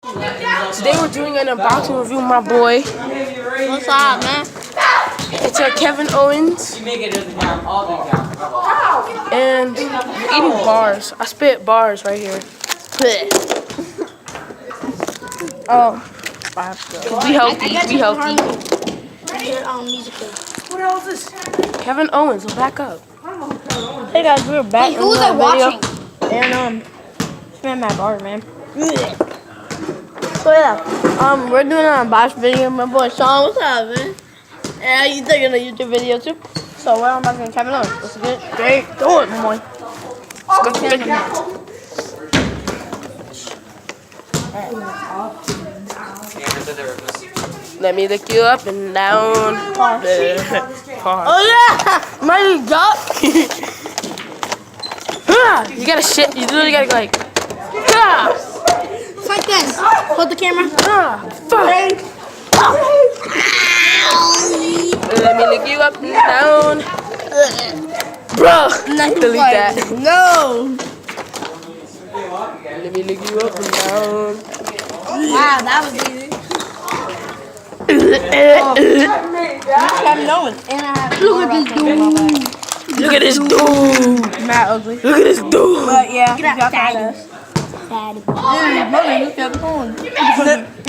Today we're doing an unboxing review with my boy. What's up, man? It's a Kevin Owens. And we're eating bars. I spit bars right here. Oh. Be healthy, be healthy. What else is this? Kevin Owens, so back up. Hey guys, we're back. Wait, who's that watching? And man, my bar, man. So yeah, we're doing an unboxing video. My boy Sean, what's up, man? And you taking a YouTube video too? So we're unboxing Kevin Owens. Let's get straight to it, boy. Let's go check it out. Let me lick you up and down. Oh yeah, my God. You gotta shit. You literally gotta go like. Like this. Hold the camera. Let me lick you up and down. Bro, delete that. No. Let me lick you up and down. Wow, that was easy. Kevin Owens. And I have Look at this dude. Look at this dude. Mad ugly. Look at this dude. But yeah, Get out, fatty.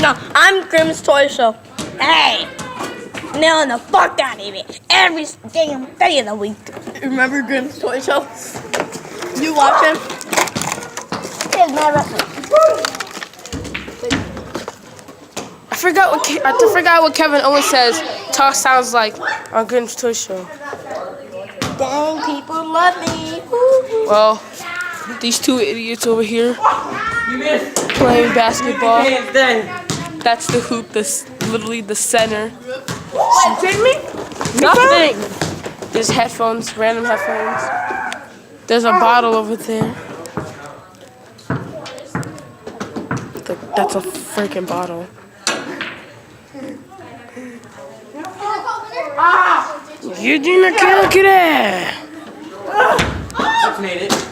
No, I'm Grimm's Toy Show. Hey, nailing the fuck out of it every damn day of the week. Remember Grimm's Toy Show? You watch him? Here's my wrestling. I forgot what Kevin Owens says. Sounds like on Grimm's Toy Show. Dang, people love me. Well, these two idiots over here playing basketball. That's the hoop. That's literally the center. Nothing. There's headphones, random headphones. There's a bottle over there. That's a freaking bottle. You didn't kill it. Made it.